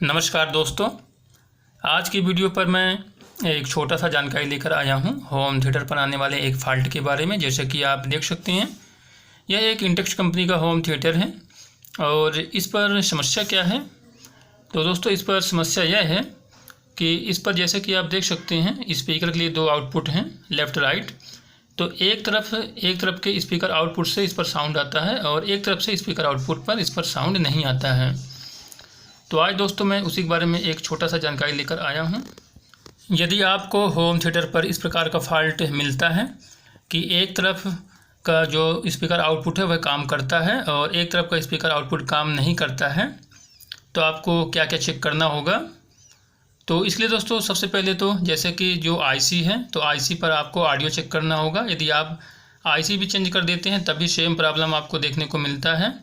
नमस्कार दोस्तों, आज की वीडियो पर मैं एक छोटा सा जानकारी लेकर आया हूं होम थिएटर पर आने वाले एक फ़ाल्ट के बारे में। जैसे कि आप देख सकते हैं, यह एक इंटेक्स कंपनी का होम थिएटर है और इस पर समस्या क्या है। तो दोस्तों, इस पर समस्या यह है कि इस पर जैसे कि आप देख सकते हैं, स्पीकर के लिए दो आउटपुट हैं, लेफ़्ट राइट। तो एक तरफ के स्पीकर आउटपुट से इस पर साउंड आता है और एक तरफ से स्पीकर आउटपुट पर इस पर साउंड नहीं आता है। तो आज दोस्तों मैं उसी के बारे में एक छोटा सा जानकारी लेकर आया हूं। यदि आपको होम थिएटर पर इस प्रकार का फ़ाल्ट मिलता है कि एक तरफ का जो स्पीकर आउटपुट है वह काम करता है और एक तरफ का स्पीकर आउटपुट काम नहीं करता है, तो आपको क्या क्या चेक करना होगा। तो इसलिए दोस्तों, सबसे पहले तो जैसे कि जो आईसी है, तो आईसी पर आपको ऑडियो चेक करना होगा। यदि आप आईसी भी चेंज कर देते हैं तब भी सेम प्रॉब्लम आपको देखने को मिलता है।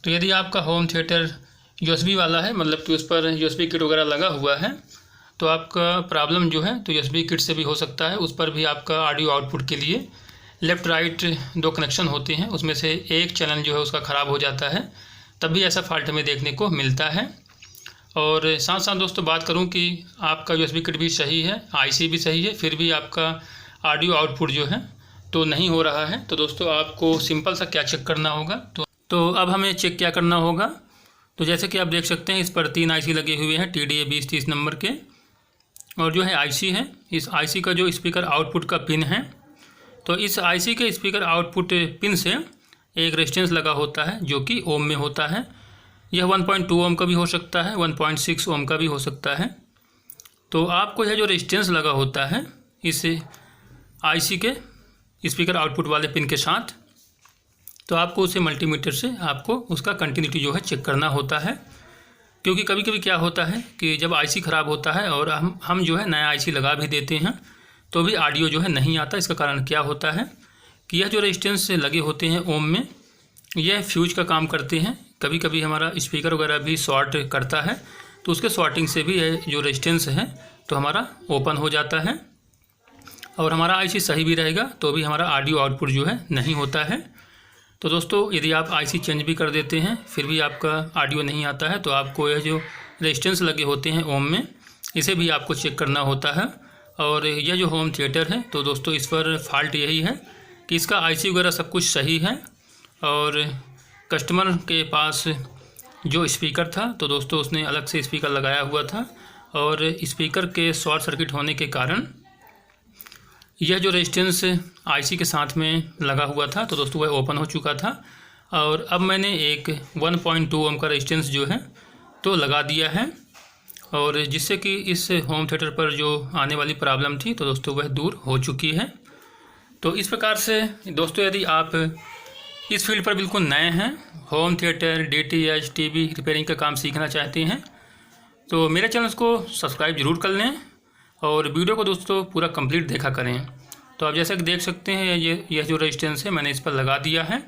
तो यदि आपका होम थिएटर यूएसबी वाला है, मतलब कि उस पर यूएसबी किट वगैरह लगा हुआ है, तो आपका प्रॉब्लम जो है तो यूएसबी किट से भी हो सकता है। उस पर भी आपका ऑडियो आउटपुट के लिए लेफ़्ट राइट दो कनेक्शन होते हैं, उसमें से एक चैनल जो है उसका ख़राब हो जाता है, तब भी ऐसा फॉल्ट हमें देखने को मिलता है। और साथ साथ दोस्तों बात करूं कि आपका यूएसबी किट भी सही है, आईसी भी सही है, फिर भी आपका ऑडियो आउटपुट जो है तो नहीं हो रहा है। तो दोस्तों, आपको सिंपल सा क्या चेक करना होगा। तो अब हमें चेक क्या करना होगा। तो जैसे कि आप देख सकते हैं, इस पर 3 आईसी लगे हुए हैं TDA 2030 नंबर के, और जो है आईसी है, इस आईसी का जो स्पीकर आउटपुट का पिन है, तो इस आईसी के स्पीकर आउटपुट पिन से एक रेजिस्टेंस लगा होता है जो कि ओम में होता है। यह 1.2 ओम का भी हो सकता है, 1.6 ओम का भी हो सकता है। तो आपको यह जो रेजिस्टेंस लगा होता है इस आईसी के स्पीकर आउटपुट वाले पिन के साथ, तो आपको उसे मल्टीमीटर से आपको उसका कंटिन्यूटी जो है चेक करना होता है। क्योंकि कभी कभी क्या होता है कि जब आईसी ख़राब होता है और हम जो है नया आईसी लगा भी देते हैं तो भी ऑडियो जो है नहीं आता। इसका कारण क्या होता है कि यह जो रेजिस्टेंस लगे होते हैं ओम में, यह फ्यूज का काम करते हैं। कभी कभी हमारा स्पीकर वगैरह भी शॉर्ट करता है, तो उसके शॉर्टिंग से भी यह जो रेजिस्टेंस है तो हमारा ओपन हो जाता है और हमारा आईसी सही भी रहेगा तो भी हमारा ऑडियो आउटपुट जो है नहीं होता है। तो दोस्तों, यदि आप आईसी चेंज भी कर देते हैं फिर भी आपका ऑडियो नहीं आता है, तो आपको यह जो रेजिस्टेंस लगे होते हैं ओम में, इसे भी आपको चेक करना होता है। और यह जो होम थिएटर है, तो दोस्तों इस पर फॉल्ट यही है कि इसका आईसी वगैरह सब कुछ सही है और कस्टमर के पास जो स्पीकर था, तो दोस्तों उसने अलग से स्पीकर लगाया हुआ था और स्पीकर के शॉर्ट सर्किट होने के कारण यह जो रेजिस्टेंस आईसी के साथ में लगा हुआ था, तो दोस्तों वह ओपन हो चुका था। और अब मैंने एक 1.2 ओम का रेजिस्टेंस जो है तो लगा दिया है, और जिससे कि इस होम थिएटर पर जो आने वाली प्रॉब्लम थी तो दोस्तों वह दूर हो चुकी है। तो इस प्रकार से दोस्तों, यदि आप इस फील्ड पर बिल्कुल नए हैं, home theatre, DTH, TV repairing का काम सीखना चाहते हैं, तो मेरे चैनल को सब्सक्राइब जरूर कर लें और वीडियो को दोस्तों पूरा कंप्लीट देखा करें। तो आप जैसा कि देख सकते हैं, यह जो रेजिस्टेंस है मैंने इस पर लगा दिया है।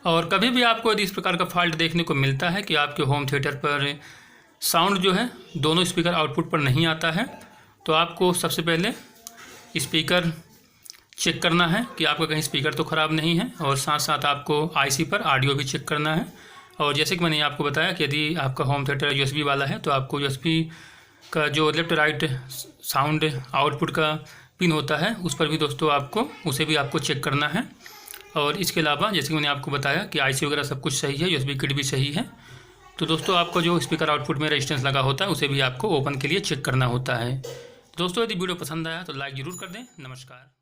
और कभी भी आपको यदि इस प्रकार का फॉल्ट देखने को मिलता है कि आपके होम थिएटर पर साउंड जो है दोनों स्पीकर आउटपुट पर नहीं आता है, तो आपको सबसे पहले स्पीकर चेक करना है कि आपका कहीं स्पीकर तो ख़राब नहीं है, और साथ साथ आपको आईसी पर ऑडियो भी चेक करना है। और जैसे कि मैंने आपको बताया कि यदि आपका होम थिएटर यूएसबी वाला है, तो आपको यूएसबी का जो लेफ़्ट राइट साउंड आउटपुट का पिन होता है उस पर भी दोस्तों उसे भी आपको चेक करना है। और इसके अलावा जैसे कि मैंने आपको बताया कि आईसी वगैरह सब कुछ सही है, यूएसबी किट भी सही है, तो दोस्तों आपको जो स्पीकर आउटपुट में रेजिस्टेंस लगा होता है उसे भी आपको ओपन के लिए चेक करना होता है। दोस्तों, यदि वीडियो पसंद आया तो लाइक ज़रूर कर दें। नमस्कार।